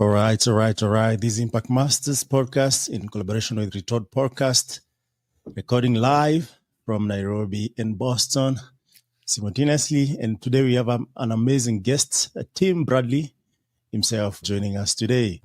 All right. This is Impact Masters podcast in collaboration with Retort Podcast, recording live from Nairobi and Boston simultaneously. And today we have an amazing guest, Tim Bradley himself, joining us today.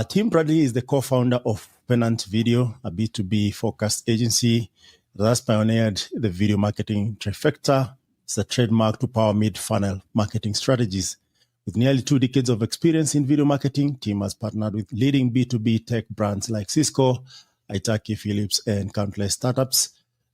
Tim Bradley is the co-founder of Pennant Video, a B2B focused agency that has pioneered the video marketing Trifecta. It's a trademark to power mid-funnel marketing strategies. With nearly 2 decades of experience in video marketing, Tim has partnered with leading B2B tech brands like Cisco, Hitachi, Philips, and countless startups,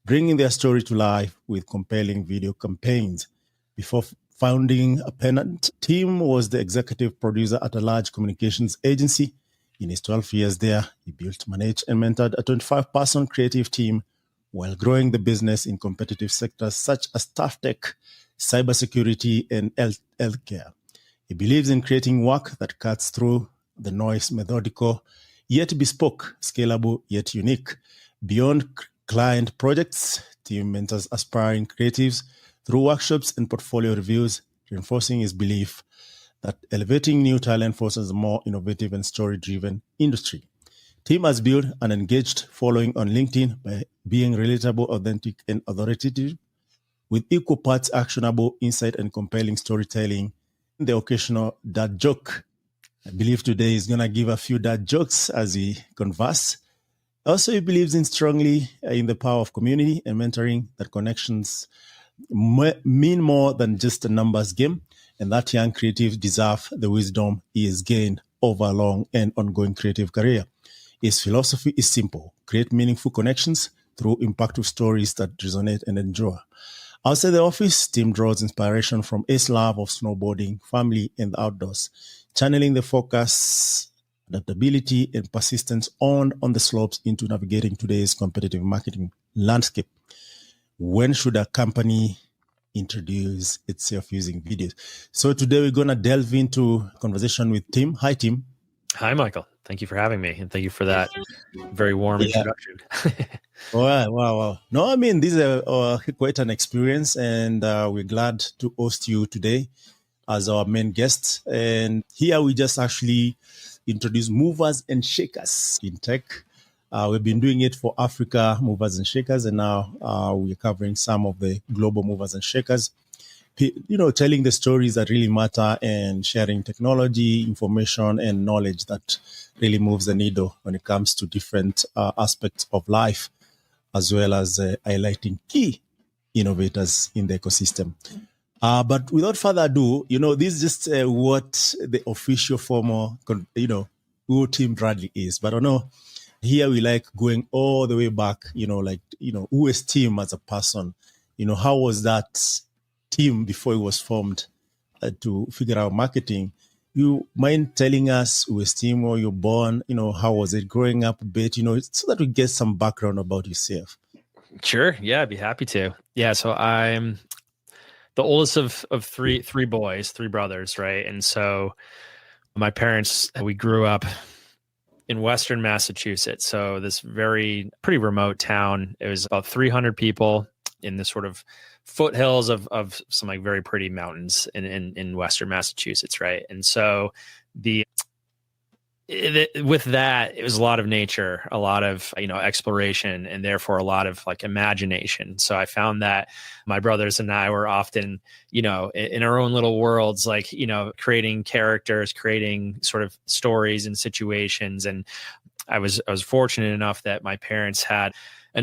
bringing their story to life with compelling video campaigns. Before founding Pennant, Tim was the executive producer at a large communications agency. In his 12 years there, he built, managed, and mentored a 25-person creative team while growing the business in competitive sectors such as tough tech, cybersecurity, and healthcare. He believes in creating work that cuts through the noise, methodical, yet bespoke, scalable, yet unique. Beyond client projects, Tim mentors aspiring creatives through workshops and portfolio reviews, reinforcing his belief that elevating new talent fosters a more innovative and story-driven industry. Tim has built an engaged following on LinkedIn by being relatable, authentic, and authoritative, with equal parts actionable insight and compelling storytelling. The occasional dad joke. I believe today he's going to give a few dad jokes as we converse. Also, he believes strongly in the power of community and mentoring, that connections mean more than just a numbers game, and that young creatives deserve the wisdom he has gained over a long and ongoing creative career. His philosophy is simple: create meaningful connections through impactful stories that resonate and endure. Outside the office, Tim draws inspiration from his love of snowboarding, family, and the outdoors, channeling the focus, adaptability, and persistence on the slopes into navigating today's competitive marketing landscape. When should a company introduce itself using videos? So today we're going to delve into a conversation with Tim. Hi, Tim. Hi, Michael. Thank you for having me, and thank you for that very warm introduction. Wow. No, I mean, this is quite an experience, and we're glad to host you today as our main guest. And here we just actually introduce movers and shakers in tech. We've been doing it for Africa, movers and shakers, and now we're covering some of the global movers and shakers. Telling the stories that really matter and sharing technology, information, and knowledge that really moves the needle when it comes to different aspects of life, as well as highlighting key innovators in the ecosystem. But without further ado, this is just what the official formal, who Tim Bradley is. But I know here we like going all the way back, who is Tim as a person? How was that team before it was formed to figure out marketing? You mind telling us who is Tim, where you're born, how was it growing up a bit, so that we get some background about yourself? Sure. Yeah, I'd be happy to. Yeah. So I'm the oldest of three boys, 3 brothers. Right. And so my parents, we grew up in Western Massachusetts. So this pretty remote town. It was about 300 people in this sort of foothills of some like very pretty mountains in Western Massachusetts. Right. And so with that, it was a lot of nature, a lot of, exploration, and therefore a lot of like imagination. So I found that my brothers and I were often, in our own little worlds, like, creating characters, creating sort of stories and situations. And I was fortunate enough that my parents had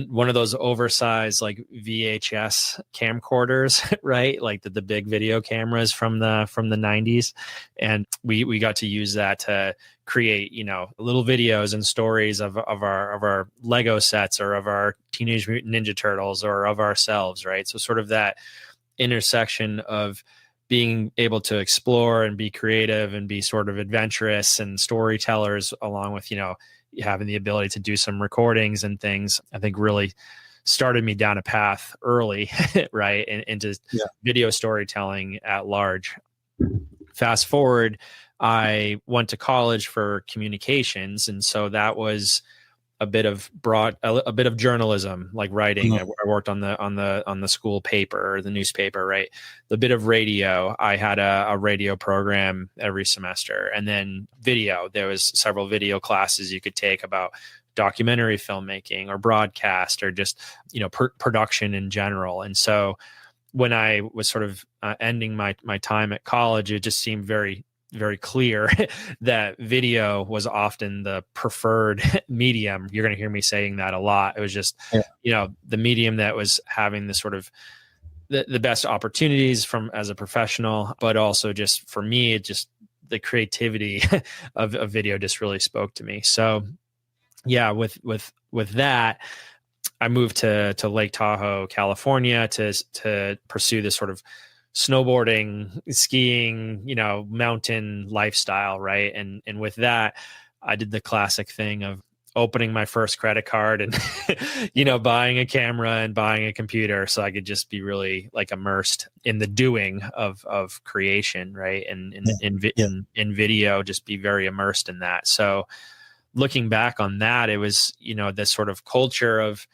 one of those oversized like VHS camcorders, right? Like the big video cameras from the 90s. And we got to use that to create, little videos and stories of our Lego sets, or of our Teenage Mutant Ninja Turtles, or of ourselves, right? So sort of that intersection of being able to explore and be creative and be sort of adventurous and storytellers, along with, having the ability to do some recordings and things, I think really started me down a path early, right? Into video storytelling at large. Fast forward, I went to college for communications. And so that was a bit of journalism, like writing. I worked on the school paper or the newspaper, right? The bit of radio. I had a radio program every semester, and then video. There was several video classes you could take about documentary filmmaking or broadcast or just, production in general. And so when I was sort of ending my time at college, it just seemed very, very clear that video was often the preferred medium. You're going to hear me saying that a lot. It was just, the medium that was having the sort of the best opportunities as a professional, but also just for me, it just the creativity of video just really spoke to me. So yeah, with that, I moved to Lake Tahoe, California to pursue this sort of snowboarding, skiing, mountain lifestyle, right? And with that, I did the classic thing of opening my first credit card and buying a camera and buying a computer so I could just be really like immersed in the doing of creation, right? And in video, just be very immersed in that. So looking back on that, it was, this sort of culture of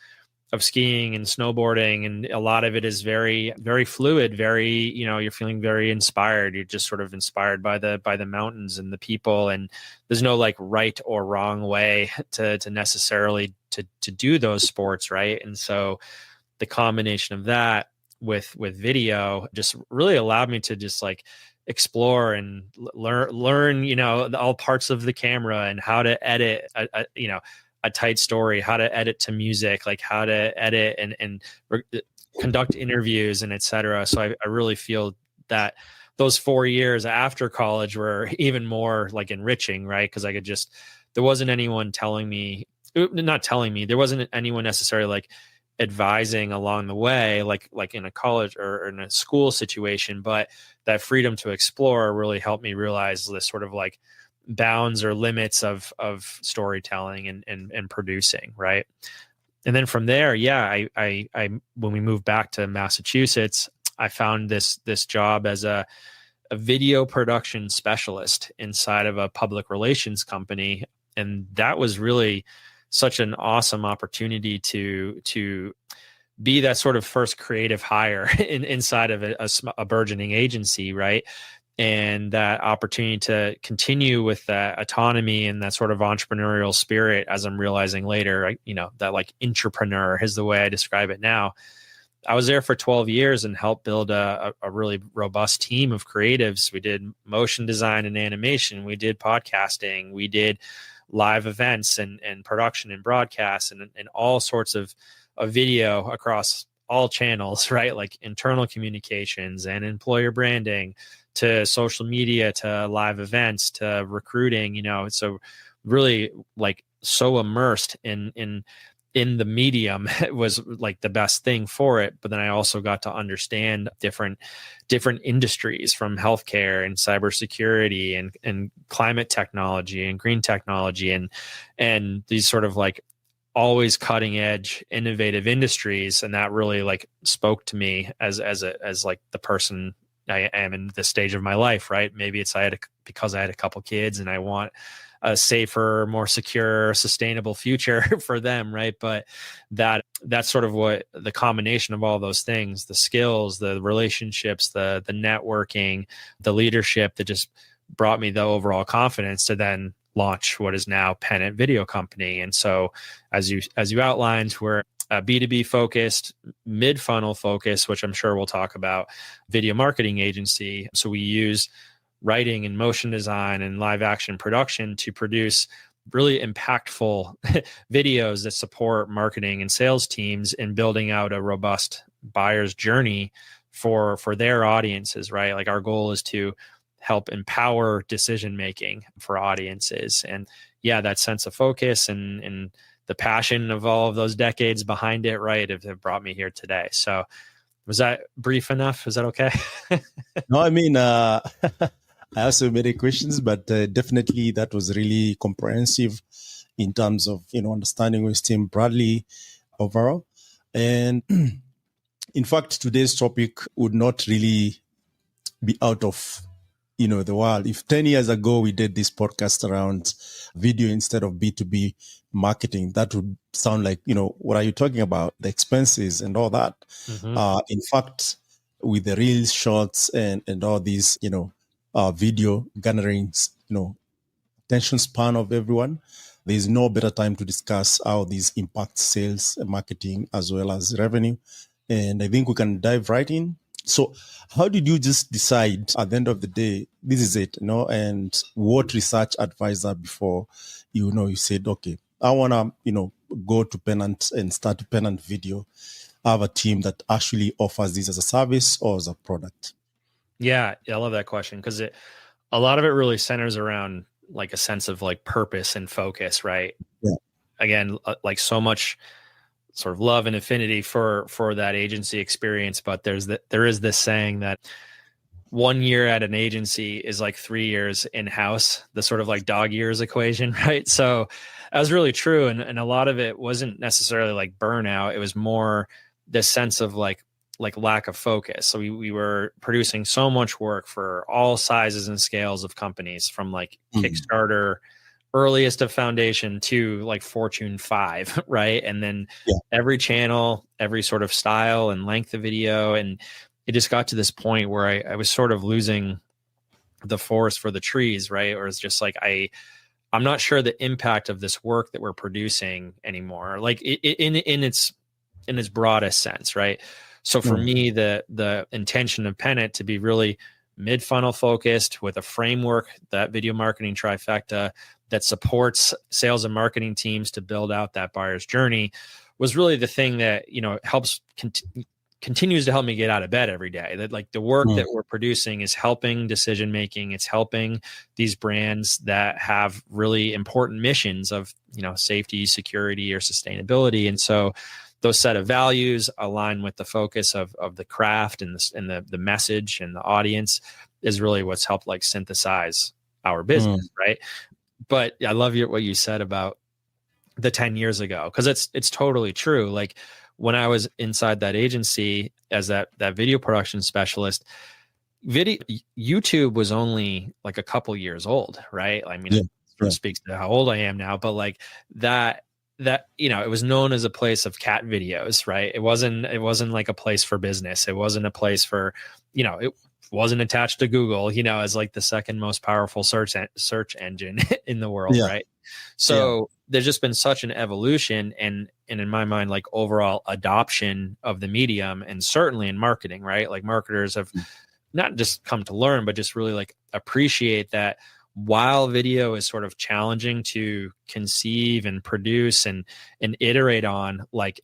skiing and snowboarding, and a lot of it is very, very fluid, very, you're feeling very inspired. You're just sort of inspired by the mountains and the people, and there's no like right or wrong way to necessarily to do those sports, right? And so the combination of that with video just really allowed me to just like explore and learn, all parts of the camera and how to edit a tight story, how to edit to music, like how to edit and conduct interviews and etc. So I really feel that those 4 years after college were even more like enriching, right? Because there wasn't anyone there wasn't anyone necessarily like advising along the way, like in a college or in a school situation, but that freedom to explore really helped me realize this sort of like bounds or limits of storytelling and producing, right? And then from there, I when we moved back to Massachusetts, I found this job as a video production specialist inside of a public relations company, and that was really such an awesome opportunity to be that sort of first creative hire inside of a burgeoning agency, right? And that opportunity to continue with that autonomy and that sort of entrepreneurial spirit, as I'm realizing later, that like entrepreneur is the way I describe it now. I was there for 12 years and helped build a really robust team of creatives. We did motion design and animation. We did podcasting. We did live events and production and broadcast and all sorts of video across all channels, right? Like internal communications and employer branding to social media, to live events, to recruiting, so really like so immersed in the medium was like the best thing for it. But then I also got to understand different industries, from healthcare and cybersecurity and climate technology and green technology and these sort of like always cutting edge, innovative industries. And that really like spoke to me as like the person I am in this stage of my life, right? Maybe it's because I had a couple kids and I want a safer, more secure, sustainable future for them, right? But that's sort of what the combination of all those things, the skills, the relationships, the networking, the leadership, that just brought me the overall confidence to then launch what is now Pennant Video Company. And so as you outlined, we're a B2B focused, mid-funnel focused, which I'm sure we'll talk about, video marketing agency. So we use writing and motion design and live action production to produce really impactful videos that support marketing and sales teams in building out a robust buyer's journey for their audiences, right? Like our goal is to help empower decision making for audiences. And that sense of focus and the passion of all of those decades behind it, right, have brought me here today. So was that brief enough? Is that okay? No, I mean, I asked so many questions, but definitely that was really comprehensive in terms of, understanding with Tim Bradley overall. And in fact, today's topic would not really be out of the world. If 10 years ago we did this podcast around video instead of B2B marketing, that would sound like, what are you talking about? The expenses and all that. Mm-hmm. In fact, with the reels, shorts, and all these, video gatherings, attention span of everyone, there's no better time to discuss how these impact sales and marketing as well as revenue. And I think we can dive right in. So how did you just decide at the end of the day, this is it, and what research advisor before, you said, okay, I want to, go to Pennant and start Pennant Video. I have a team that actually offers this as a service or as a product. Yeah, I love that question because a lot of it really centers around like a sense of like purpose and focus, right? Yeah. Again, like so much sort of love and affinity for that agency experience, but there is this saying that 1 year at an agency is like 3 years in-house, the sort of like dog years equation, right? So that was really true. And a lot of it wasn't necessarily like burnout. It was more this sense of like lack of focus. So we were producing so much work for all sizes and scales of companies, from like Kickstarter, earliest of foundation, to like Fortune 5, right? And then every channel, every sort of style and length of video. And it just got to this point where I was sort of losing the forest for the trees, right? Or it's just like, I'm not sure the impact of this work that we're producing anymore, like in its broadest sense, right? So for me, the intention of Pennant to be really mid-funnel focused with a framework, that video marketing trifecta that supports sales and marketing teams to build out that buyer's journey, was really the thing that, helps continues to help me get out of bed every day. That like the work that we're producing is helping decision making. It's helping these brands that have really important missions of, safety, security, or sustainability. And so those set of values align with the focus of the craft and the message and the audience is really what's helped like synthesize our business, right? But I love what you said about the 10 years ago, because it's totally true. Like when I was inside that agency as that video production specialist, YouTube was only like a couple years old, right? I mean, it speaks to how old I am now, but like that, it was known as a place of cat videos, right? It wasn't like a place for business. It wasn't a place for, it wasn't attached to Google, as like the second most powerful search engine in the world, right? So there's just been such an evolution and in my mind, like overall adoption of the medium, and certainly in marketing, right? Like marketers have not just come to learn, but just really like appreciate that while video is sort of challenging to conceive and produce and iterate on, like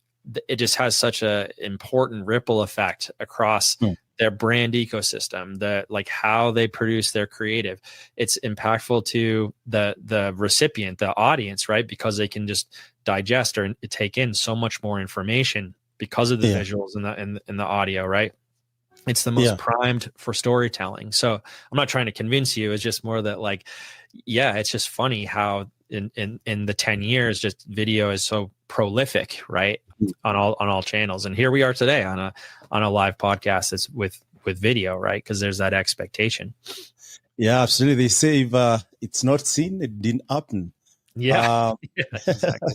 it just has such a important ripple effect across their brand ecosystem, like how they produce their creative. It's impactful to the recipient, the audience, right? Because they can just digest or take in so much more information because of the visuals and the audio, right? It's the most primed for storytelling. So I'm not trying to convince you. It's just more that like, it's just funny how in the 10 years, just video is so prolific, right? On all channels. And here we are today on a live podcast that's with video, right? Because there's that expectation. Yeah, absolutely. They say if it's not seen, it didn't happen. Yeah. Exactly.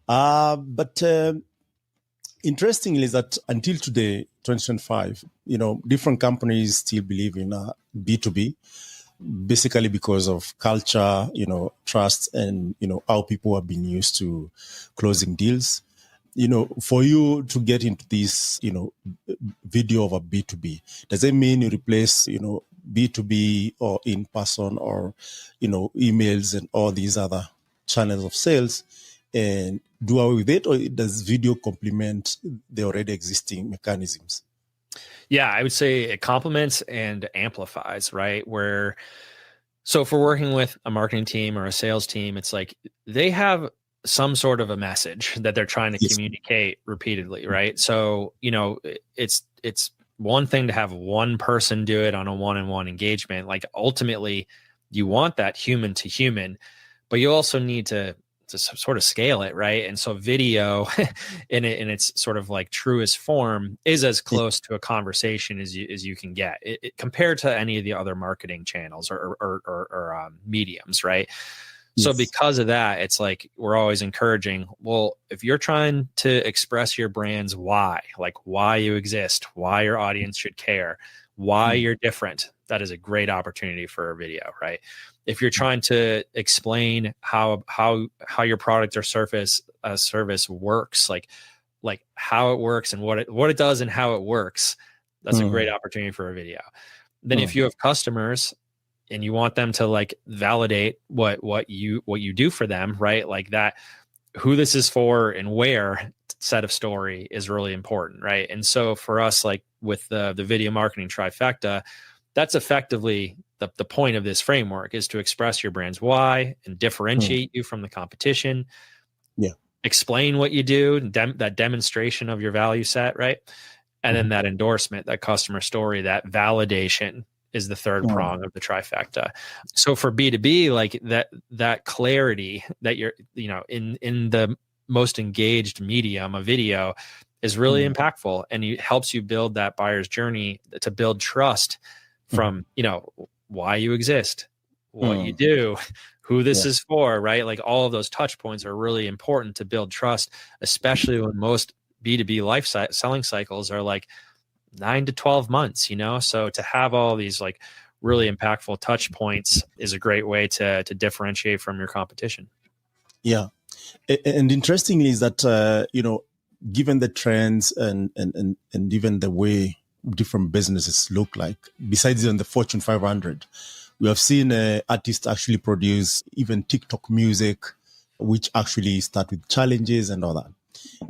But interestingly is that until today, 2025, different companies still believe in B2B, basically because of culture, trust, and, how people have been used to closing deals. For you to get into this, video of a B2B, does it mean you replace, B2B or in person or, emails and all these other channels of sales and do away with it? Or does video complement the already existing mechanisms? Yeah, I would say it complements and amplifies, right? So if we're working with a marketing team or a sales team, it's like they have some sort of a message that they're trying to communicate repeatedly, right? So, it's one thing to have one person do it on a one-on-one engagement. Like ultimately you want that human to human, but you also need to sort of scale it, right? And so video in its sort of like truest form is as close to a conversation as you can get compared to any of the other marketing channels or mediums, right? So because of that, it's like we're always encouraging, well, if you're trying to express your brand's why, like why you exist, why your audience should care, why you're different, that is a great opportunity for a video, right? If you're trying to explain how your product or service works, like how it works and what it does and how it works, that's a great opportunity for a video. Then if you have customers and you want them to like validate what you do for them, right? Like that, who this is for and where set of story is really important, right? And so for us, like with the video marketing trifecta, that's effectively the point of this framework, is to express your brand's why and differentiate you from the competition. Explain what you do, that demonstration of your value set, right? And then that endorsement, that customer story, that validation is the third prong of the trifecta. So for B2B, like that clarity that you're, in the most engaged medium, a video, is really impactful, and it helps you build that buyer's journey to build trust from, why you exist, what you do, who this is for, right? Like all of those touch points are really important to build trust, especially when most B2B selling cycles are like 9 to 12 months, So to have all these like really impactful touch points is a great way to differentiate from your competition. Yeah. And interestingly is that, given the trends and even the way different businesses look like, besides on the Fortune 500, we have seen artists actually produce even TikTok music, which actually start with challenges and all that.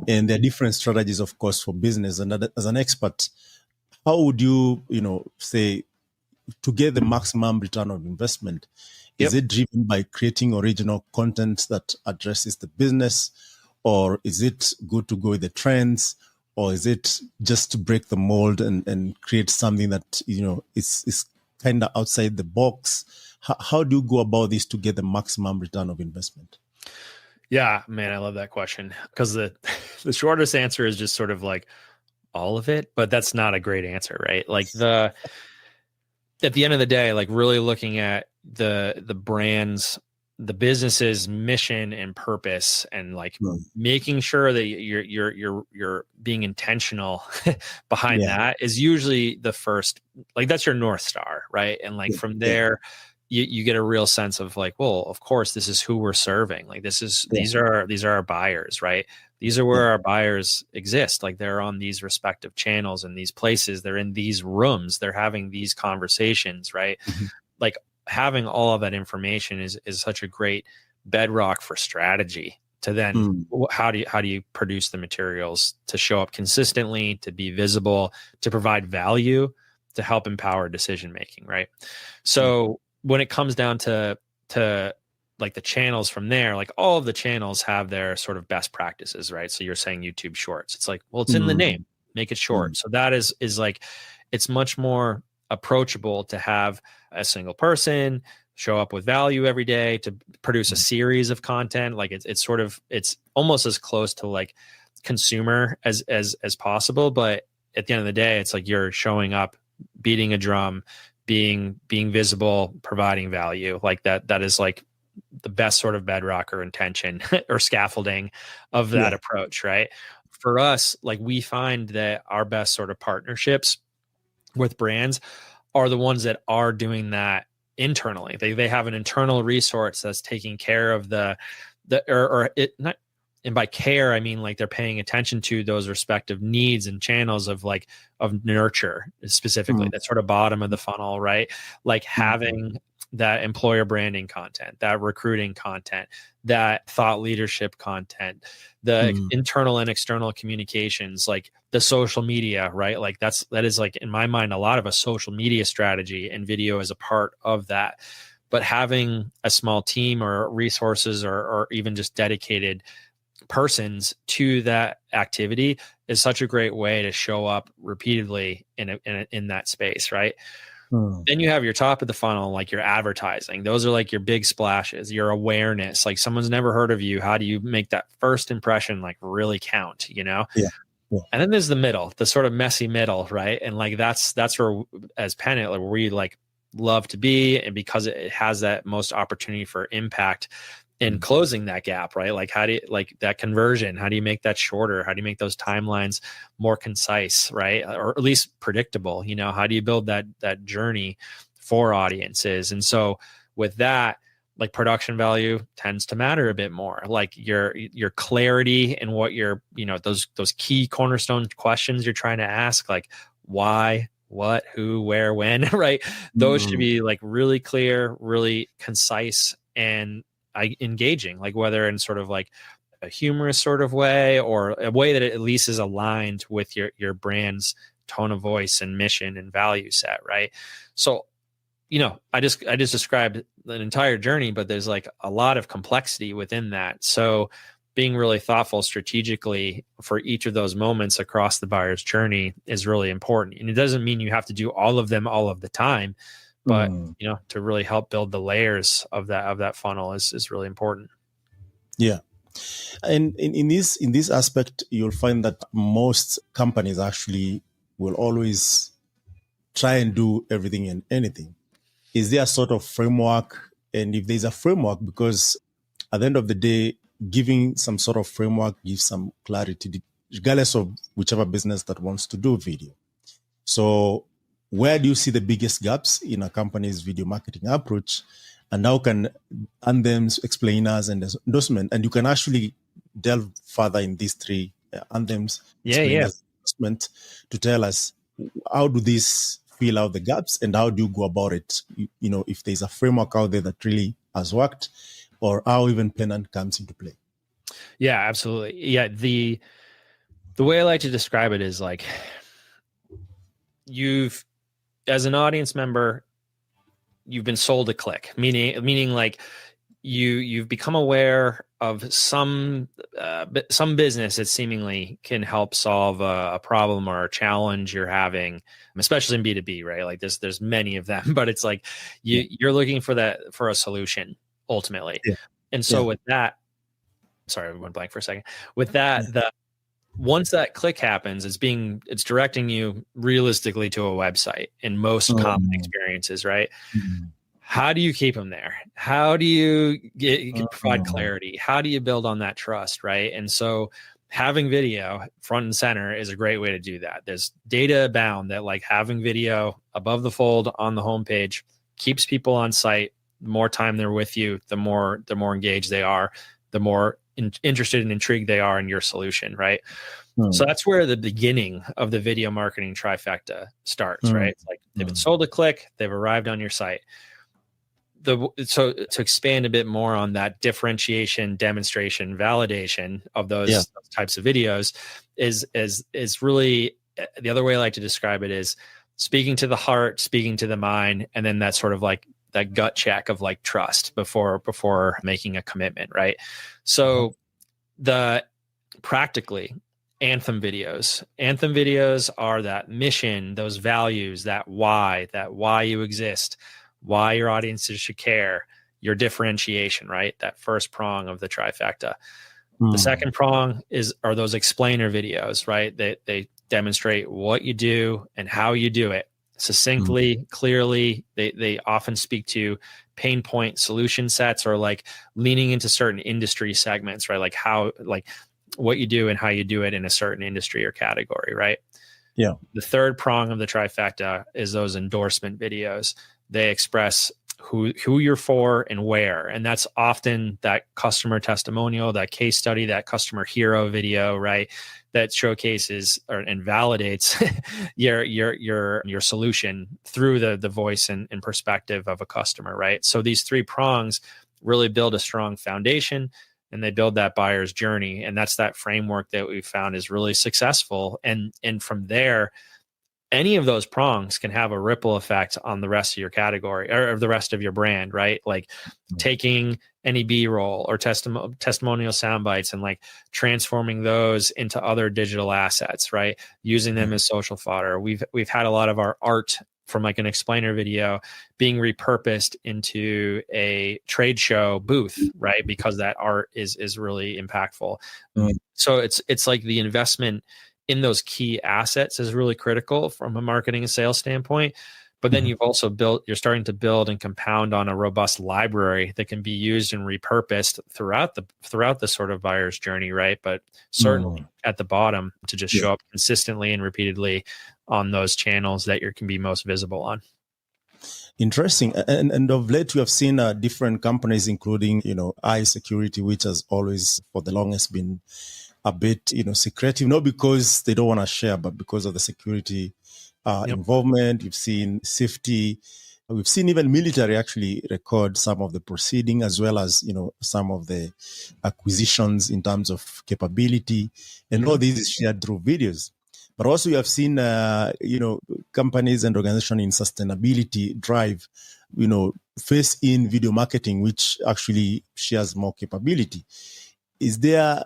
And there are different strategies, of course, for business. And as an expert, how would you, say, to get the maximum return on investment? Is it driven by creating original content that addresses the business? Or is it good to go with the trends? Or is it just to break the mold and create something that, is kind of outside the box? How do you go about this to get the maximum return of investment? Yeah, man, I love that question, because the shortest answer is just sort of like all of it, but that's not a great answer, right? Like at the end of the day, like really looking at the brands, the business's mission and purpose, and like making sure that you're being intentional behind that is usually the first, like that's your North Star, right? And like from there, you get a real sense of like, well, of course, this is who we're serving. Like these are our buyers, right? These are where our buyers exist. Like they're on these respective channels and these places. They're in these rooms. They're having these conversations, right? Like having all of that information is such a great bedrock for strategy to then how do you produce the materials to show up consistently, to be visible, to provide value, to help empower decision making, right? So when it comes down to like the channels from there, like all of the channels have their sort of best practices, right? So you're saying YouTube Shorts. It's like, well, it's in the name, make it short. So that is like, it's much more approachable to have a single person show up with value every day, to produce a series of content. Like it's almost as close to like consumer as possible. But at the end of the day, it's like you're showing up, beating a drum, being visible, providing value. Like that is like the best sort of bedrock or intention or scaffolding of that approach, right? For us, like we find that our best sort of partnerships with brands are the ones that are doing that internally. They have an internal resource that's taking care of and by care, I mean like they're paying attention to those respective needs and channels of nurture specifically, that sort of bottom of the funnel, right? Like having that employer branding content, that recruiting content, that thought leadership content, the internal and external communications, like the social media, right? Like that is like, in my mind, a lot of a social media strategy, and video is a part of that. But having a small team or resources or even just dedicated persons to that activity is such a great way to show up repeatedly in that space, right? Then you have your top of the funnel, like your advertising. Those are like your big splashes, your awareness. Like someone's never heard of you. How do you make that first impression like really count, you know? Yeah. Yeah. And then there's the middle, the sort of messy middle, right? And like that's where, as Pennant, like, where we like love to be, and because it has that most opportunity for impact in closing that gap, right? Like how do you, like that conversion, how do you make that shorter? How do you make those timelines more concise, right? Or at least predictable, you know, how do you build that journey for audiences? And so with that, like production value tends to matter a bit more, like your clarity and what your, you know, those key cornerstone questions you're trying to ask, like why, what, who, where, when, right? Those should be like really clear, really concise, and engaging, like whether in sort of like a humorous sort of way or a way that it at least is aligned with your brand's tone of voice and mission and value set, right? So, you know, I just described an entire journey, but there's like a lot of complexity within that. So being really thoughtful strategically for each of those moments across the buyer's journey is really important. And it doesn't mean you have to do all of them all of the time, but you know, to really help build the layers of that funnel is really important. Yeah. And in this aspect, you'll find that most companies actually will always try and do everything and anything. Is there a sort of framework? And if there's a framework, because at the end of the day, giving some sort of framework gives some clarity, regardless of whichever business that wants to do video. So where do you see the biggest gaps in a company's video marketing approach? And how can anthems, explainers, and endorsement, and you can actually delve further in these three anthems, explainers, endorsement, to tell us how do these fill out the gaps and how do you go about it? You know, if there's a framework out there that really has worked, or how even Pennant comes into play. Yeah, absolutely. Yeah, the way I like to describe it is like you've, as an audience member, you've been sold a click, meaning like you've become aware of some business that seemingly can help solve a problem or a challenge you're having, especially in B2B, right? Like there's many of them, but it's like you're looking for a solution ultimately. Yeah. And so with that, sorry, I went blank for a second. With that, once that click happens, it's directing you realistically to a website in most common experiences, right? How do you keep them there? How do you provide clarity? How do you build on that trust, right? And so having video front and center is a great way to do that. There's data abound that like having video above the fold on the homepage keeps people on site. The more time they're with you, the more engaged they are, the more interested and intrigued they are in your solution, right? So that's where the beginning of the video marketing trifecta starts, right? It's like they've been sold a click, they've arrived on your site. So to expand a bit more on that differentiation, demonstration, validation of those types of videos is really, the other way I like to describe it is speaking to the heart, speaking to the mind, and then that sort of like that gut check of like trust before making a commitment, right? So practically anthem videos are that mission, those values, that why you exist, why your audiences should care, your differentiation, right? That first prong of the trifecta. The second prong are those explainer videos, right? They demonstrate what you do and how you do it succinctly, clearly. They often speak to pain point solution sets or like leaning into certain industry segments, right? Like how, like what you do and how you do it in a certain industry or category, right? Yeah. The third prong of the trifecta is those endorsement videos. They express who you're for and where. And that's often that customer testimonial, that case study, that customer hero video, right? That showcases and validates your solution through the voice and perspective of a customer, right? So these three prongs really build a strong foundation and they build that buyer's journey. And that's that framework that we found is really successful. And from there, any of those prongs can have a ripple effect on the rest of your category or the rest of your brand, right? Like taking any B-roll or testimonial sound bites and like transforming those into other digital assets, right? Using them as social fodder. We've had a lot of our art from like an explainer video being repurposed into a trade show booth, right? Because that art is really impactful. So it's like the investment in those key assets is really critical from a marketing and sales standpoint. But then you're starting to build and compound on a robust library that can be used and repurposed throughout the sort of buyer's journey, right? But certainly at the bottom to just show up consistently and repeatedly on those channels that you can be most visible on. Interesting. And of late, you have seen different companies, including, iSecurity, which has always, for the longest, been a bit, secretive, not because they don't want to share, but because of the security involvement. You've seen safety. We've seen even military actually record some of the proceeding, as well as, some of the acquisitions in terms of capability. And all this is shared through videos. But also you have seen, companies and organizations in sustainability drive, face in video marketing, which actually shares more capability. Is there,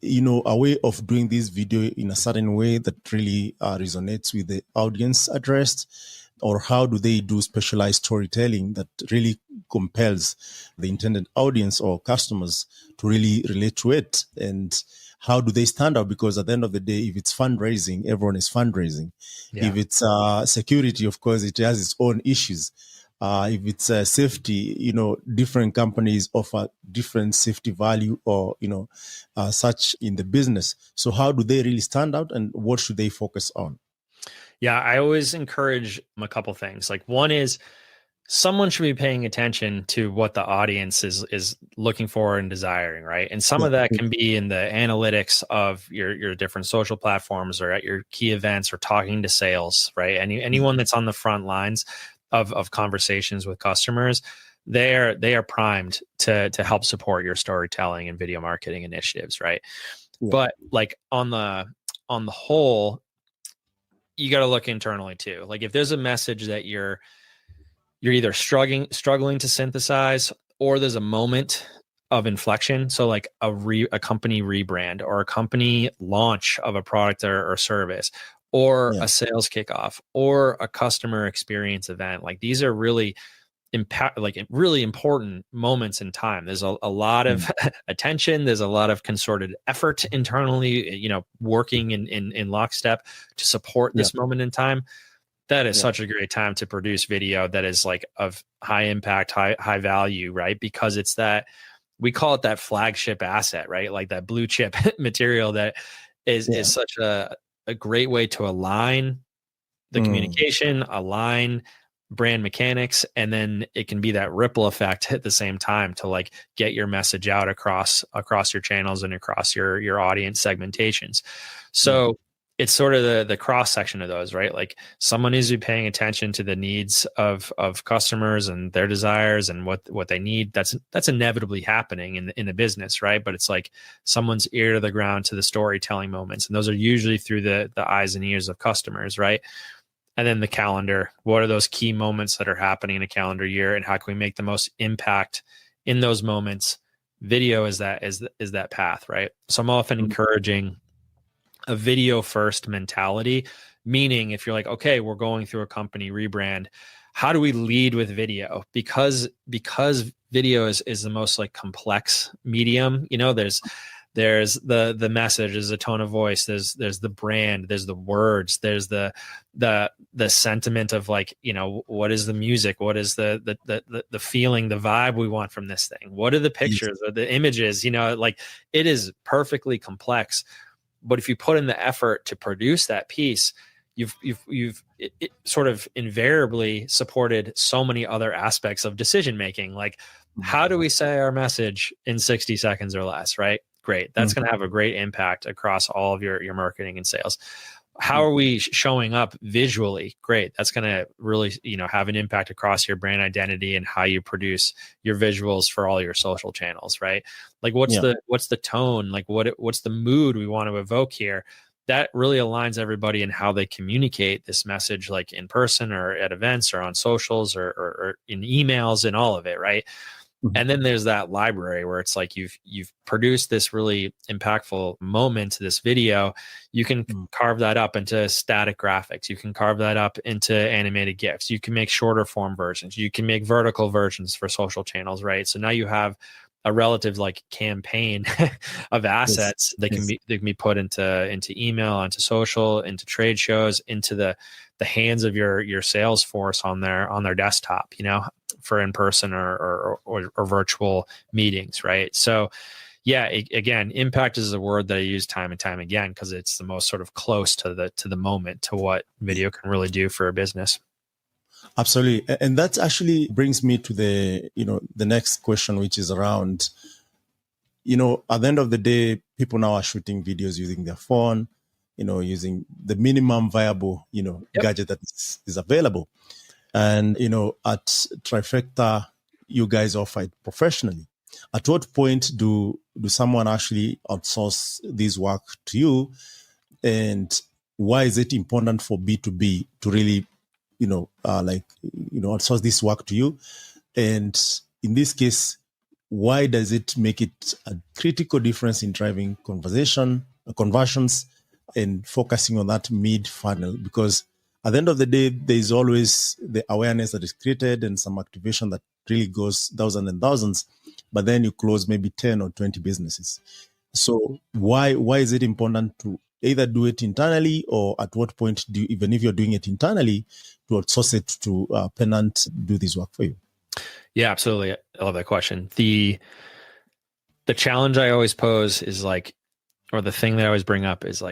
a way of doing this video in a certain way that really resonates with the audience addressed? Or how do they do specialized storytelling that really compels the intended audience or customers to really relate to it? And how do they stand out? Because at the end of the day, if it's fundraising, everyone is fundraising. Yeah. If it's security, of course, it has its own issues. If it's safety, different companies offer different safety value or, such in the business. So how do they really stand out, and what should they focus on? Yeah, I always encourage a couple things. Like, one is someone should be paying attention to what the audience is looking for and desiring, right? And some of that can be in the analytics of your different social platforms or at your key events or talking to sales, right? Anyone that's on the front lines of conversations with customers, they are primed to help support your storytelling and video marketing initiatives, right? Yeah. But like on the whole, you got to look internally too. Like, if there's a message that you're either struggling to synthesize, or there's a moment of inflection. So like a company rebrand, or a company launch of a product or service, or a sales kickoff, or a customer experience event. Like, these are really really important moments in time. There's a lot of attention. There's a lot of concerted effort internally, working in lockstep to support this moment in time. That is such a great time to produce video that is like of high impact, high value, right? Because it's that, we call it that flagship asset, right? Like that blue chip material that is such a great way to align the communication, align brand mechanics, and then it can be that ripple effect at the same time to like get your message out across your channels and across your audience segmentations. So it's sort of the cross section of those, right? Like, someone needs to be paying attention to the needs of customers and their desires and what they need. That's inevitably happening in the business, right? But it's like someone's ear to the ground to the storytelling moments, and those are usually through the eyes and ears of customers, right? And then the calendar. What are those key moments that are happening in a calendar year, and how can we make the most impact in those moments? Video is that path, right? So I'm often encouraging a video first mentality, meaning if you're like, okay, we're going through a company rebrand, how do we lead with video? Because video is the most like complex medium. There's the message, there's the tone of voice, there's the brand, there's the words, there's the sentiment of like, what is the music, what is the feeling, the vibe we want from this thing, what are the pictures or the images, like, it is perfectly complex. But if you put in the effort to produce that piece, you've it sort of invariably supported so many other aspects of decision making. Like, how do we say our message in 60 seconds or less, right? Great. That's going to have a great impact across all of your marketing and sales. How are we showing up visually? Great. That's going to really, have an impact across your brand identity and how you produce your visuals for all your social channels, right? Like, what's the tone? Like, what's the mood we want to evoke here? That really aligns everybody in how they communicate this message, like in person or at events or on socials or in emails and all of it, right? And then there's that library where it's like you've produced this really impactful moment, this video. You can carve that up into static graphics. You can carve that up into animated GIFs. You can make shorter form versions. You can make vertical versions for social channels, right? So now you have a relative like campaign of assets that can be put into email, into social, into trade shows, into the hands of your sales force on their desktop, for in-person or virtual meetings, right? So yeah, again, impact is a word that I use time and time again because it's the most sort of close to the moment, to what video can really do for a business. Absolutely. And that actually brings me to the next question, which is around, at the end of the day, people now are shooting videos using their phone, using the minimum viable, gadget that is available. And, at Trifecta, you guys offer it professionally. At what point do someone actually outsource this work to you? And why is it important for B2B to really, outsource this work to you? And in this case, why does it make it a critical difference in driving conversions and focusing on that mid funnel? Because at the end of the day, there's always the awareness that is created and some activation that really goes thousands and thousands, but then you close maybe 10 or 20 businesses. So why is it important to either do it internally, or at what point do you, even if you're doing it internally, to outsource it to Pennant do this work for you? Yeah, absolutely. I love that question. The challenge I always pose is or the thing that I always bring up is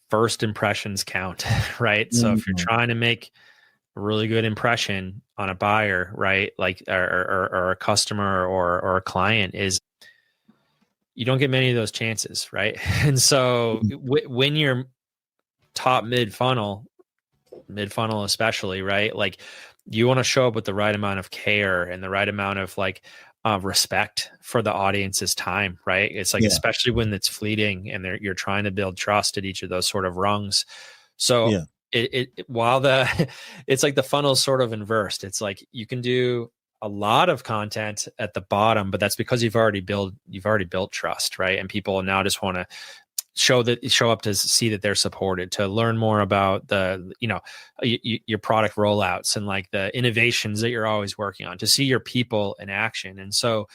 first impressions count, right? So if you're trying to make a really good impression on a buyer, right, or a customer or a client, is you don't get many of those chances, right? And so when you're top mid funnel especially, right, you want to show up with the right amount of care and the right amount of respect for the audience's time, right? It's especially when it's fleeting and you're trying to build trust at each of those sort of rungs. So while it's the funnel's sort of inversed, it's you can do a lot of content at the bottom, but that's because you've already built trust, right? And people now just want to show up to see that they're supported, to learn more about your product rollouts and the innovations that you're always working on, to see your people in action. And so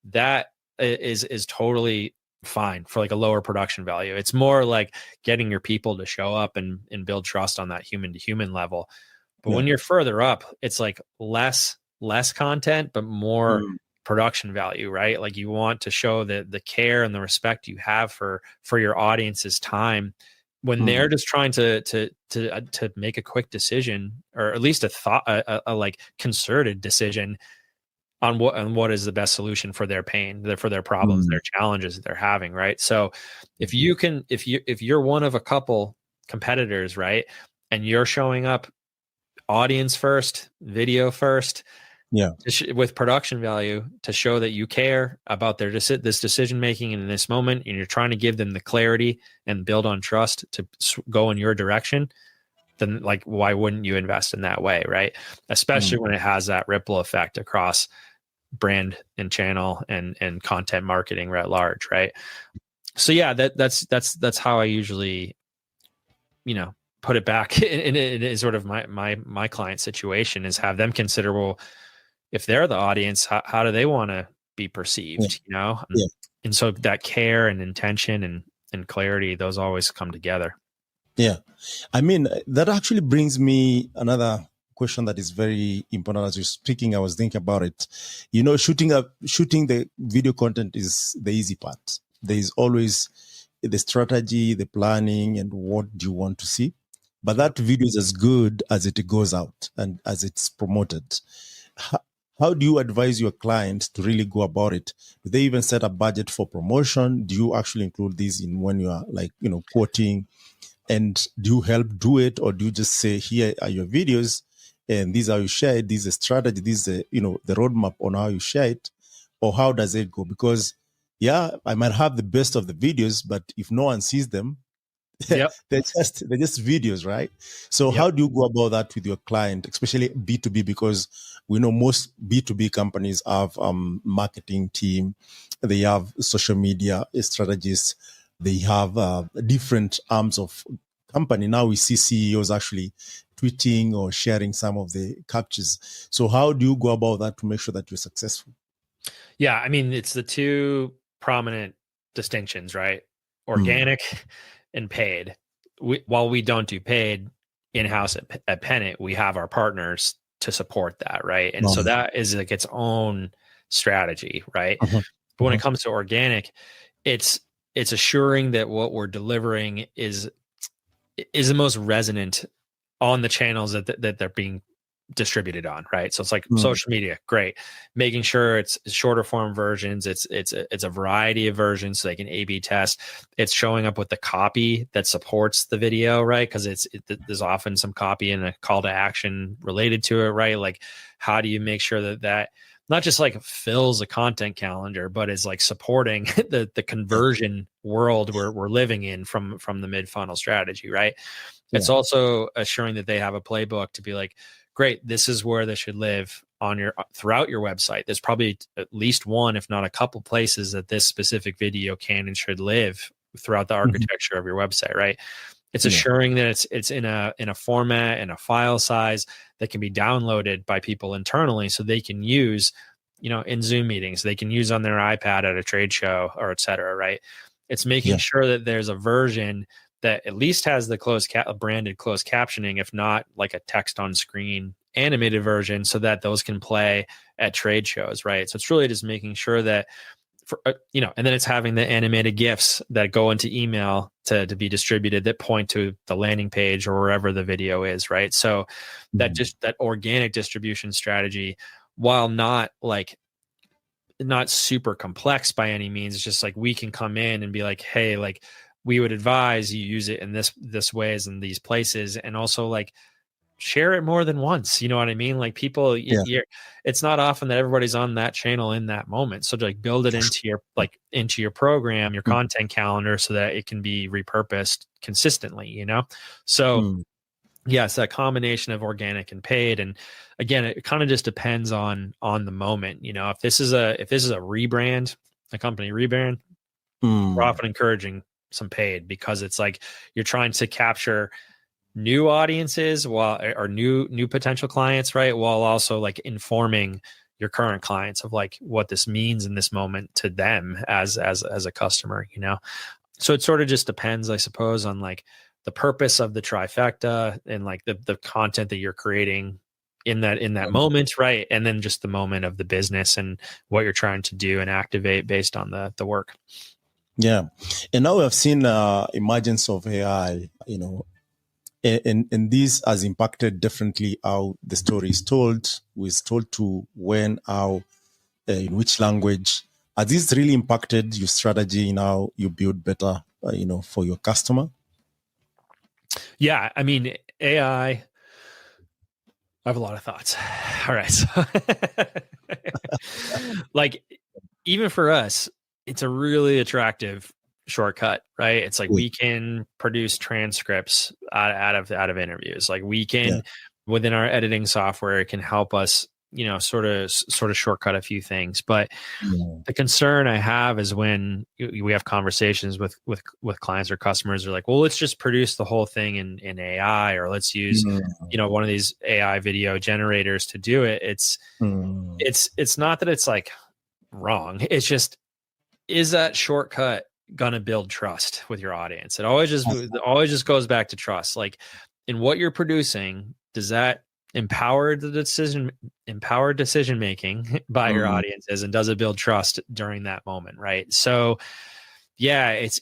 that is totally fine for a lower production value. It's more getting your people to show up and build trust on that human to human level. But when you're further up, it's less content, but more production value, right? You want to show the care and the respect you have for your audience's time when they're just trying to make a quick decision, or at least a concerted decision on what is the best solution for their pain, for their problems, their challenges that they're having, right? So if you're one of a couple competitors, right, and you're showing up audience first, video first, with production value to show that you care about this decision making in this moment, and you're trying to give them the clarity and build on trust to go in your direction, then why wouldn't you invest in that way, right? Especially when it has that ripple effect across brand and channel and content marketing at large, right? So yeah, that's how I usually put it back in sort of my client situation, is have them consider, well, if they're the audience, how do they want to be perceived, And so that care and intention and clarity, those always come together. Yeah. I mean, that actually brings me another question that is very important. As you're speaking, I was thinking about it. Shooting the video content is the easy part. There is always the strategy, the planning, and what do you want to see. But that video is as good as it goes out and as it's promoted. How do you advise your clients to really go about it? Do they even set a budget for promotion? Do you actually include this in when you are quoting? And do you help do it, or do you just say, here are your videos and these are how you share it? This is a strategy. This is the roadmap on how you share it, or how does it go? Because I might have the best of the videos, but if no one sees them, Yep. They're just videos, right? So Yep. how do you go about that with your client, especially B2B? Because we know most B2B companies have marketing team, they have social media strategists, they have different arms of company. Now we see CEOs actually tweeting or sharing some of the captures. So how do you go about that to make sure that you're successful? Yeah. I mean, it's the two prominent distinctions, right? Mm. Organic and paid. While we don't do paid in-house at Pennant, we have our partners to support that, right? And so No. that is like its own strategy, right? Mhm. But when it Mhm. comes to organic, it's assuring that what we're delivering is the most resonant on the channels that they're being distributed on, right? So it's like Mm. social media, great. Making sure it's shorter form versions, it's a variety of versions so they can A/B test. It's showing up with the copy that supports the video, right? Because there's often some copy and a call to action related to it, right? Like how do you make sure that not just like fills a content calendar, but is like supporting the Yeah. conversion world we're living in from the mid funnel strategy, right? It's Yeah. also assuring that they have a playbook to be like, great, this is where they should live on your throughout your website. There's probably at least one, if not a couple places that this specific video can and should live throughout the Mhm. architecture of your website, right? It's Yeah. assuring that it's in a format and a file size that can be downloaded by people internally so they can use, in Zoom meetings, they can use on their iPad at a trade show or et cetera, right? It's making Yeah. sure that there's a version that at least has the branded closed captioning, if not like a text on screen animated version, so that those can play at trade shows, right? So it's really just making sure that and then it's having the animated GIFs that go into email to be distributed that point to the landing page or wherever the video is, right? So Mm. that organic distribution strategy, while not super complex by any means, it's just like we can come in and be like, hey, like we would advise you use it in this ways in these places, and also like share it more than once. You know what I mean? Like people, Yeah. it's not often that everybody's on that channel in that moment. So to like build it For into sure. into your program, your Mm. content calendar, so that it can be repurposed consistently. So Mm. yes, that combination of organic and paid. And again, it kind of just depends on the moment. If this is a rebrand, a company rebrand, we're Mm. often encouraging some paid, because it's like you're trying to capture new audiences or new potential clients, right? While also like informing your current clients of like what this means in this moment to them as a customer. So it sort of just depends, I suppose, on like the purpose of the trifecta and like the content that you're creating in that moment, right? And then just the moment of the business and what you're trying to do and activate based on the work. Yeah. And now we have seen emergence of AI, and this has impacted differently how the story is told, who is told to, when, how, in which language. Has this really impacted your strategy in how you build better, for your customer? Yeah, I mean, AI, I have a lot of thoughts. All right. So like even for us, it's a really attractive shortcut, right? It's like Yeah. we can produce transcripts out of interviews. Like we Yeah. can, within our editing software, it can help us, sort of shortcut a few things. But Yeah. the concern I have is when we have conversations with clients or customers, are like, well, let's just produce the whole thing in AI, or let's use, Mm. one of these AI video generators to do it. Mm. It's not that it's like wrong. It's just, is that shortcut gonna build trust with your audience? It always just goes back to trust. Like in what you're producing, does that empower decision making by your Mm. audiences, and does it build trust during that moment, right? So yeah, it's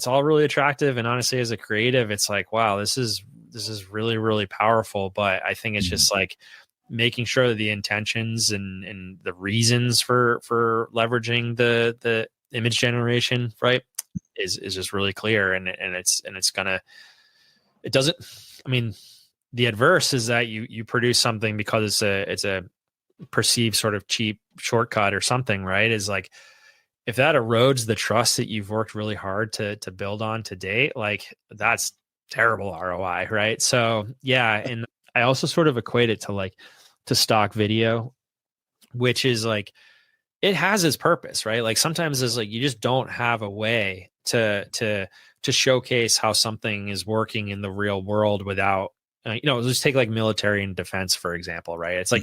all really attractive, and honestly, as a creative, it's like, wow, this is really, really powerful. But I think it's Mm. just like making sure that the intentions and the reasons for leveraging the image generation, right, is just really clear. And it's gonna, it doesn't, I mean, the adverse is that you produce something because it's a perceived sort of cheap shortcut or something, right? Is like if that erodes the trust that you've worked really hard to build on to date, like that's terrible ROI, right? So yeah, and I also sort of equate it to like to stock video, which is like it has its purpose, right? Like sometimes it's like you just don't have a way to showcase how something is working in the real world without let's take like military and defense for example, right? It's like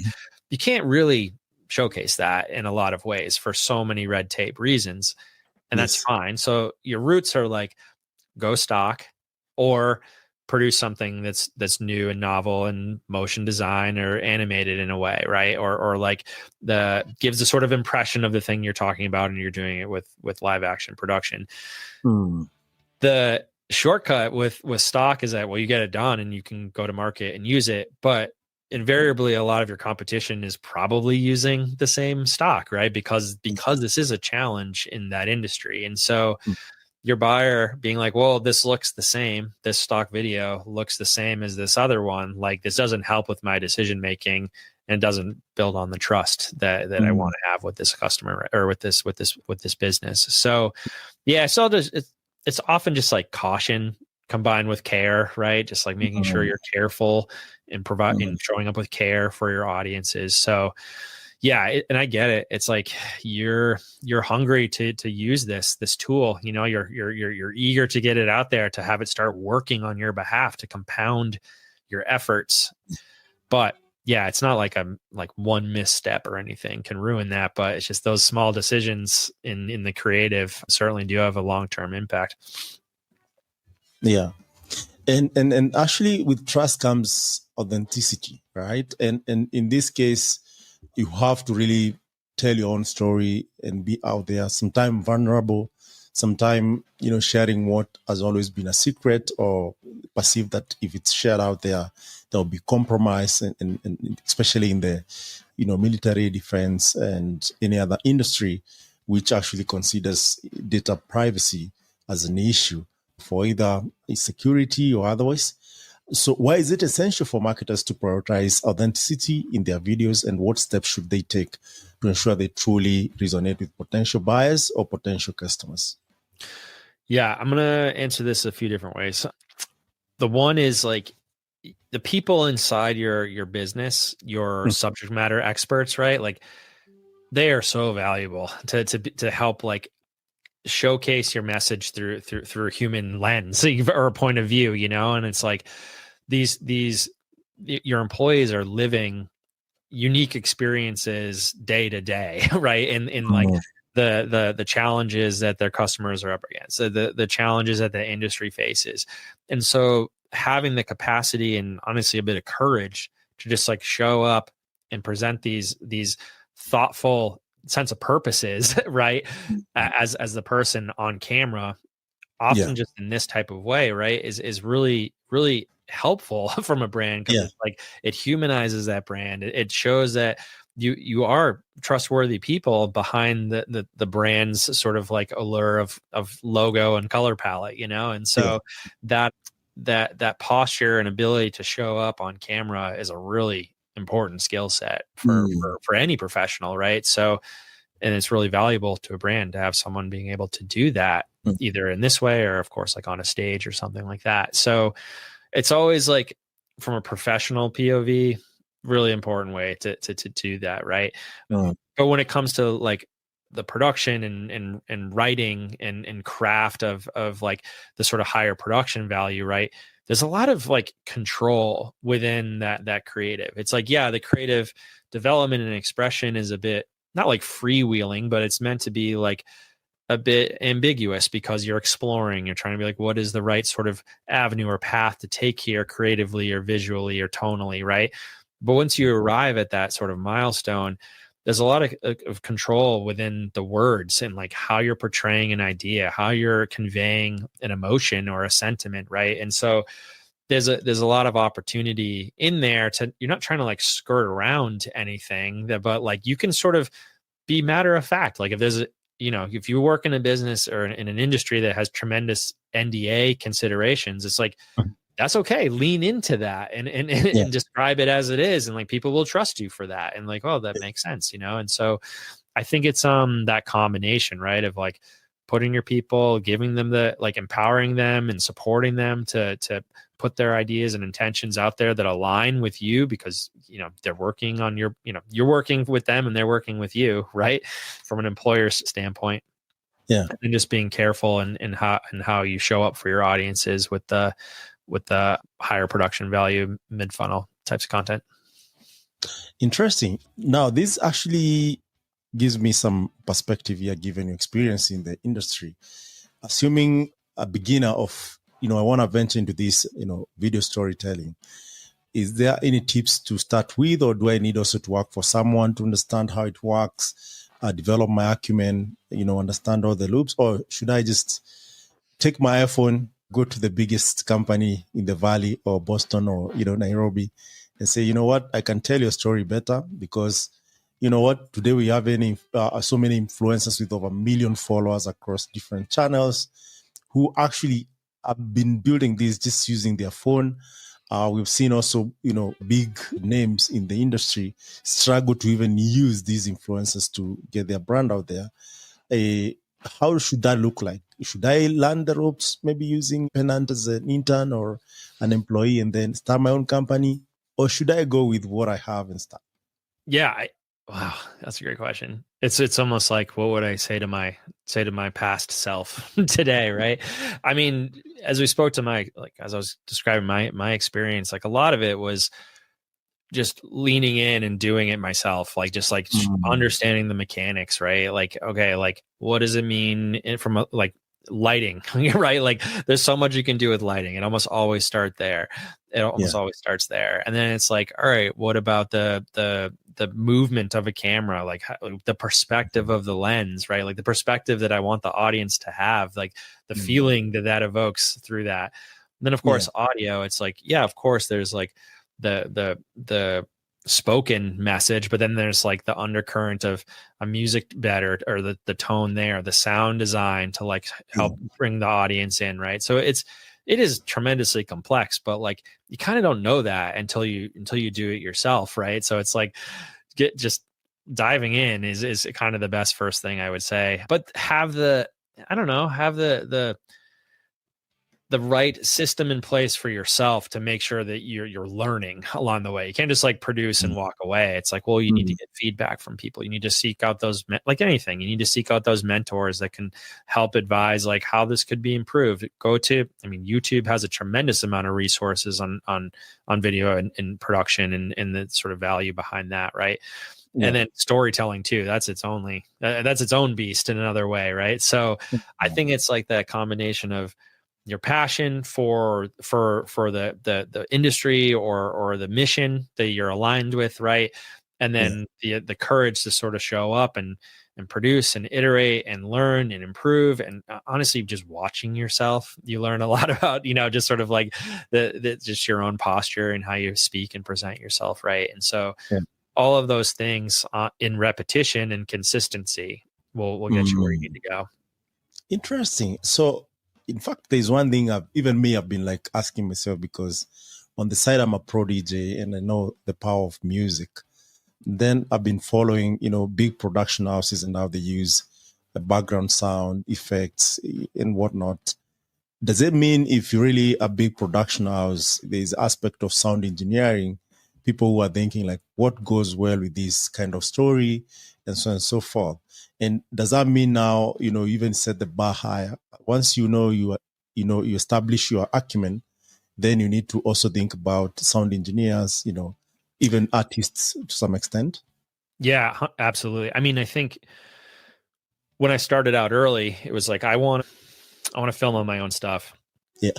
you can't really showcase that in a lot of ways for so many red tape reasons, and that's Yes. fine. So your roots are like go stock or produce something that's new and novel and motion design or animated in a way, right? Or like the gives a sort of impression of the thing you're talking about and you're doing it with live action production. The shortcut with stock is that, well, you get it done and you can go to market and use it, but invariably a lot of your competition is probably using the same stock, right? Because this is a challenge in that industry. And so your buyer being like, well, this looks the same. This stock video looks the same as this other one. Like this doesn't help with my decision making and doesn't build on the trust that I want to have with this customer or with this business. So yeah, so it's often just like caution combined with care, right? Just like making sure you're careful and providing showing up with care for your audiences. So yeah, and I get it. It's like you're hungry to use this tool. You're eager to get it out there, to have it start working on your behalf, to compound your efforts. But yeah, it's not like one misstep or anything can ruin that. But it's just those small decisions in the creative certainly do have a long-term impact. Yeah. And actually with trust comes authenticity, right? And in this case, you have to really tell your own story and be out there, sometimes vulnerable, sometimes, sharing what has always been a secret, or perceive that if it's shared out there, there'll be compromise, and especially in the, military, defense, and any other industry, which actually considers data privacy as an issue for either security or otherwise. So why is it essential for marketers to prioritize authenticity in their videos, and what steps should they take to ensure they truly resonate with potential buyers or potential customers? Yeah, I'm going to answer this a few different ways. The one is like the people inside your business, your subject matter experts, right? Like they are so valuable to help like showcase your message through a human lens or a point of view, and it's like these your employees are living unique experiences day to day, right? In like the challenges that their customers are up against, the challenges that the industry faces. And so having the capacity and honestly a bit of courage to just like show up and present these thoughtful sense of purposes, right? As the person on camera, often just in this type of way, right? Is really, really helpful from a brand, because it's like it humanizes that brand. It shows that you are trustworthy people behind the brand's sort of like allure of logo and color palette, and so that posture and ability to show up on camera is a really important skill set for any professional, right? So, and it's really valuable to a brand to have someone being able to do that either in this way or of course like on a stage or something like that. So it's always like from a professional POV, really important way to do that, right? But when it comes to like the production and writing and craft of like the sort of higher production value, right? There's a lot of like control within that creative. It's like, yeah, the creative development and expression is a bit not like freewheeling, but it's meant to be like a bit ambiguous because you're exploring, you're trying to be like, what is the right sort of avenue or path to take here creatively or visually or tonally, right? But once you arrive at that sort of milestone, there's a lot of control within the words and like how you're portraying an idea, how you're conveying an emotion or a sentiment, right? And so there's a lot of opportunity in there to, you're not trying to like skirt around anything, but like you can sort of be matter of fact. Like if there's if you work in a business or in an industry that has tremendous NDA considerations, it's like, that's okay. Lean into that and describe it as it is. And like, people will trust you for that. And like, oh, that makes sense, And so I think it's that combination, right, of like putting your people, giving them the, like, empowering them and supporting them to put their ideas and intentions out there that align with you, because, you know, they're working on your, you know, you're working with them and they're working with you, right, from an employer's standpoint. Yeah. And just being careful and how you show up for your audiences with the higher production value mid funnel types of content. Interesting. Now, this actually gives me some perspective here, given your experience in the industry. Assuming a beginner of, you know, I want to venture into this, you know, video storytelling. Is there any tips to start with, or do I need also to work for someone to understand how it works, develop my acumen, you know, understand all the loops, or should I just take my iPhone, go to the biggest company in the Valley or Boston or, you know, Nairobi, and say, you know what, I can tell your story better because, you know what, today we have so many influencers with over 1 million followers across different channels who actually have been building this just using their phone. We've seen also, you know, big names in the industry struggle to even use these influencers to get their brand out there. How should that look like? Should I learn the ropes, maybe using Pennant as an intern or an employee and then start my own company? Or should I go with what I have and start? Yeah. Wow, that's a great question. It's almost like, what would I say to my past self today, right? I mean, as we spoke to as I was describing my experience, like a lot of it was just leaning in and doing it myself, like just like understanding the mechanics, right? Like, okay, like what does it mean from like lighting, right? Like there's so much you can do with lighting. It almost always starts there. And then it's like, all right, what about the movement of a camera, like the perspective of the lens, right? Like the perspective that I want the audience to have, like the feeling that evokes through that. And then of course, audio, it's like, yeah, of course there's like the spoken message, but then there's like the undercurrent of a music bed or the tone there, the sound design to like help bring the audience in, right? So it is tremendously complex, but like you kind of don't know that until you do it yourself, right? So it's like just diving in is kind of the best first thing I would say. But have the right system in place for yourself to make sure that you're learning along the way. You can't just like produce and walk away. It's like, well, you need to get feedback from people. You need to seek out those, like anything, you need to seek out those mentors that can help advise like how this could be improved. YouTube has a tremendous amount of resources on video and production and the sort of value behind that, right? Yeah. And then storytelling too. That's its own beast in another way, right? So I think it's like that combination of your passion for the industry or the mission that you're aligned with, right? And then the courage to sort of show up and produce and iterate and learn and improve. And honestly, just watching yourself, you learn a lot about, just sort of like just your own posture and how you speak and present yourself, right? And so all of those things in repetition and consistency will get you where you need to go. Interesting. So in fact, there's one thing I've been like asking myself, because on the side I'm a pro DJ and I know the power of music. Then I've been following, big production houses and how they use the background sound effects and whatnot. Does it mean if you're really a big production house, there's aspect of sound engineering, people who are thinking like, what goes well with this kind of story and so on and so forth? And does that mean now, you even set the bar higher? Once you establish your acumen, then you need to also think about sound engineers, even artists to some extent. Yeah, absolutely. I mean, I think when I started out early, it was like, I want to film on my own stuff. Yeah.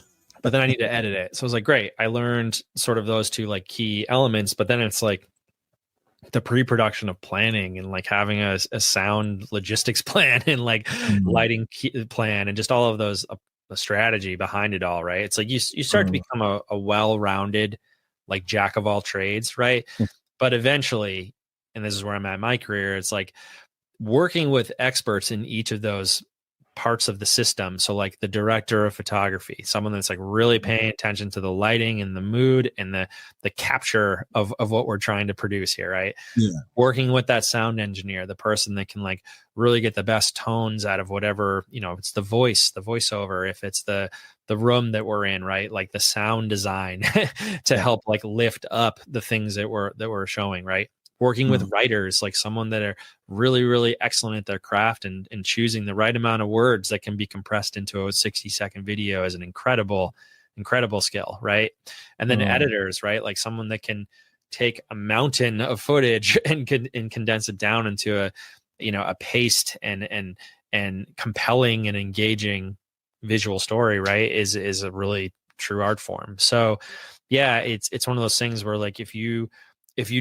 But then I need to edit it. So I was like, great. I learned sort of those two like key elements, but then it's like the pre-production of planning and like having a sound logistics plan and like lighting plan and just all of those, the strategy behind it all, right? It's like you start to become a well-rounded like jack of all trades, right? But eventually, and this is where I'm at in my career, it's like working with experts in each of those parts of the system. So like the director of photography, someone that's like really paying attention to the lighting and the mood and the capture of what we're trying to produce here, right? Yeah. Working with that sound engineer, the person that can like really get the best tones out of whatever, you know, it's the voiceover, if it's the room that we're in, right? Like the sound design to help like lift up the things that we're showing, right? Working with writers, like someone that are really, really excellent at their craft and choosing the right amount of words that can be compressed into a 60-second video is an incredible skill, right? And then editors, right? Like someone that can take a mountain of footage and condense it down into a, you know, a paced and compelling and engaging visual story, right? Is a really true art form. So yeah, it's one of those things where like if you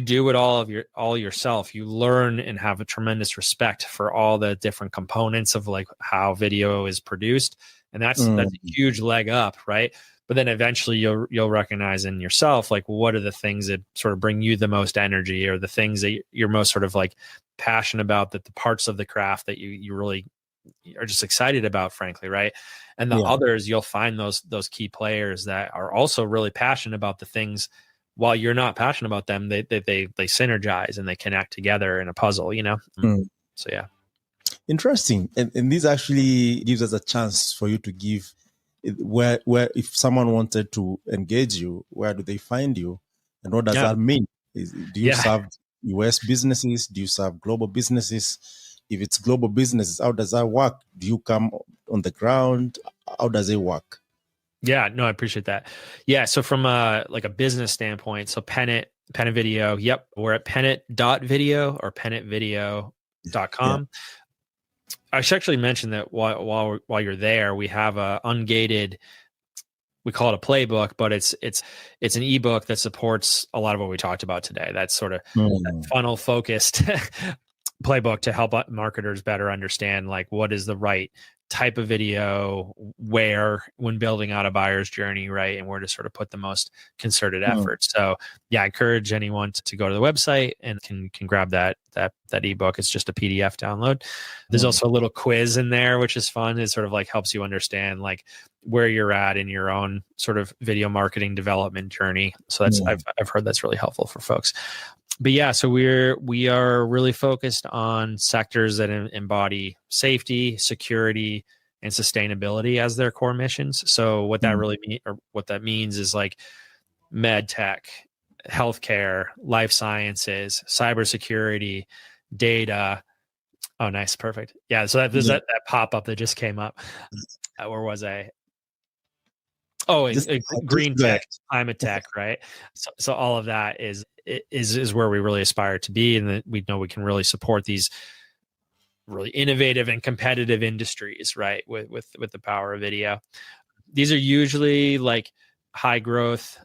do it all yourself, you learn and have a tremendous respect for all the different components of like how video is produced. And that's a huge leg up, right? But then eventually you'll recognize in yourself, like, what are the things that sort of bring you the most energy, or the things that you're most sort of like passionate about, that the parts of the craft that you really are just excited about, frankly, right? And the others, you'll find those key players that are also really passionate about the things. While you're not passionate about them, they synergize and they connect together in a puzzle, you know? So, yeah. Interesting. And this actually gives us a chance for you to give where if someone wanted to engage you, where do they find you? And what does that mean? Do you serve US businesses? Do you serve global businesses? If it's global businesses, how does that work? Do you come on the ground? How does it work? Yeah, no, I appreciate that. Yeah. So from a business standpoint, so Pennant Video, yep. We're at pennant.video or pennantvideo.com. Yeah. I should actually mention that while you're there, we have a ungated, we call it a playbook, but it's an ebook that supports a lot of what we talked about today. That's sort of that funnel focused playbook to help marketers better understand like what is the right type of video, where, when building out a buyer's journey, right? And where to sort of put the most concerted effort. So yeah, I encourage anyone to go to the website and can grab that ebook. It's just a PDF download. There's also a little quiz in there, which is fun. It sort of like helps you understand like where you're at in your own sort of video marketing development journey. So that's, I've heard that's really helpful for folks. But yeah, so we are really focused on sectors that embody safety, security, and sustainability as their core missions. So what that really what that means is like med tech, healthcare, life sciences, cybersecurity, data. Oh, nice, perfect. Yeah, so there's that pop up that just came up. Where was I? Oh, green tech, climate tech, right? So all of that is where we really aspire to be, and that we know we can really support these really innovative and competitive industries, right? With the power of video. These are usually like high growth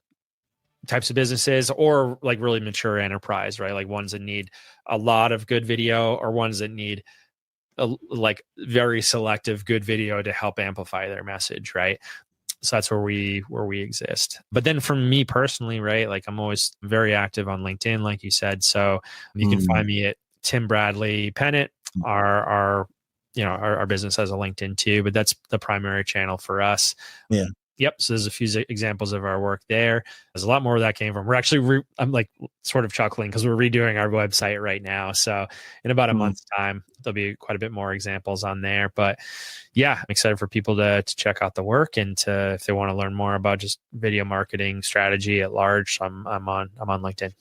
types of businesses, or like really mature enterprise, right? Like ones that need a lot of good video, or ones that need like very selective good video to help amplify their message, right? So that's where we exist. But then for me personally, right, like I'm always very active on LinkedIn, like you said. So you can find me at Tim Bradley Pennant. Our business has a LinkedIn too, but that's the primary channel for us. Yeah. Yep. So there's a few examples of our work there. There's a lot more where that came from. We're actually, I'm like sort of chuckling because we're redoing our website right now. So in about a month's time, there'll be quite a bit more examples on there. But yeah, I'm excited for people to check out the work, and if they want to learn more about just video marketing strategy at large, I'm on LinkedIn.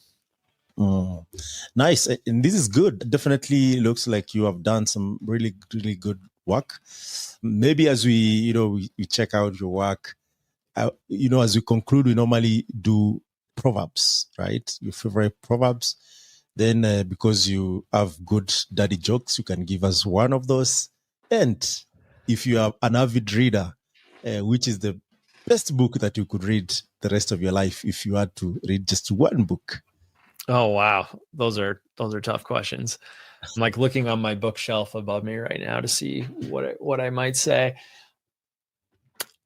Nice. And this is good. Definitely looks like you have done some really, really good work. Maybe as we check out your work, as we conclude, we normally do proverbs, right? Your favorite proverbs. Then because you have good daddy jokes, you can give us one of those. And if you are an avid reader, which is the best book that you could read the rest of your life if you had to read just one book? Oh, wow. Those are tough questions. I'm like looking on my bookshelf above me right now to see what I might say.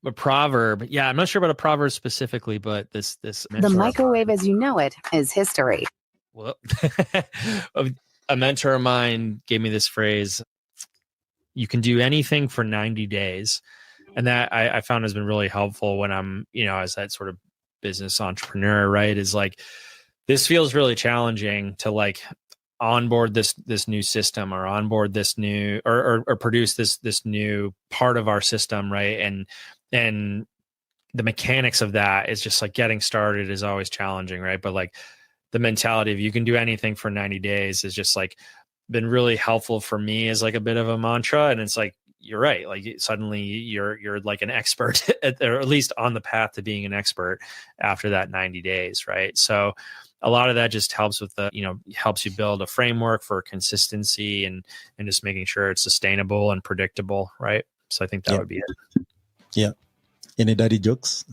A proverb. Yeah, I'm not sure about a proverb specifically, but this the microwave as you know it is history. Well, a mentor of mine gave me this phrase. you can do anything for 90 days. And that I found has been really helpful when I'm, as that sort of business entrepreneur, right? Is like, this feels really challenging to like onboard this new system or onboard this new or produce this new part of our system, right? And the mechanics of that is just like getting started is always challenging, right? But like the mentality of you can do anything for 90 days is just like been really helpful for me as like a bit of a mantra. And it's like, you're right. Like suddenly you're like an expert or at least on the path to being an expert after that 90 days. Right. So a lot of that just helps with helps you build a framework for consistency and just making sure it's sustainable and predictable. Right. So I think that would be it. Yeah. Any daddy jokes?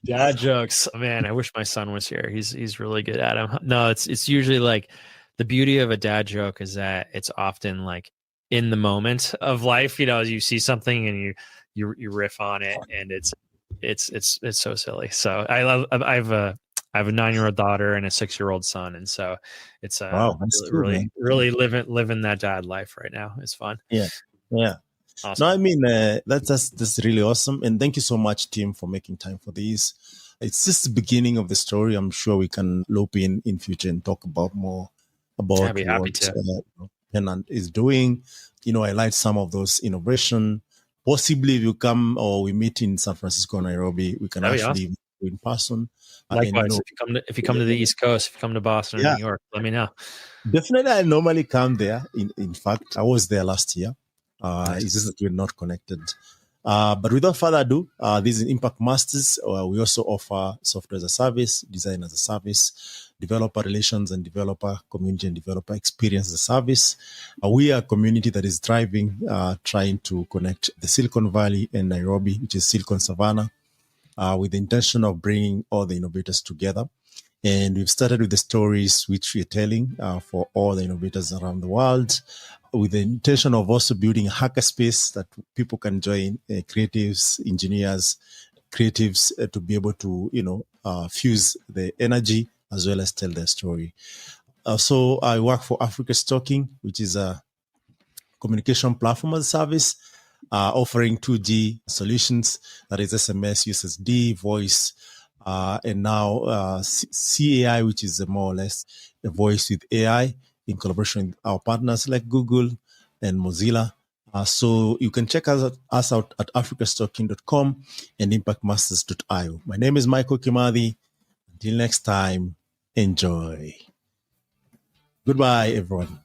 Dad jokes. Oh, man, I wish my son was here. He's really good at them. No, it's usually like the beauty of a dad joke is that it's often like in the moment of life, you see something and you riff on it, and it's so silly. So I have a 9-year-old daughter and a 6-year-old son, and so it's wow, really living that dad life right now. It's fun. Yeah. Awesome. No, I mean, that's really awesome. And thank you so much, Tim, for making time for this. It's just the beginning of the story. I'm sure we can loop in future and talk about more about I'd be happy to. Pennant is doing. I like some of those innovation. Possibly if you come or we meet in San Francisco, Nairobi, we can actually meet in person. Likewise, if you come to the East Coast, if you come to Boston or New York, let me know. Definitely, I normally come there. In fact, I was there last year. Nice. It's just that we're not connected. But without further ado, this is Impact Masters. We also offer software as a service, design as a service, developer relations and developer community and developer experience as a service. We are a community that is thriving, trying to connect the Silicon Valley and Nairobi, which is Silicon Savannah, with the intention of bringing all the innovators together. And we've started with the stories which we're telling for all the innovators around the world, with the intention of also building a hackerspace that people can join, creatives, engineers, creatives, to be able to, fuse the energy as well as tell their story. So I work for Africa's Talking, which is a communication platform as a service, offering 2G solutions, that is SMS, USSD, voice, and now CAI, which is more or less a voice with AI in collaboration with our partners like Google and Mozilla. So you can check us out at africastalking.com and impactmasters.io. My name is Michael Kimathi. Until next time, enjoy. Goodbye, everyone.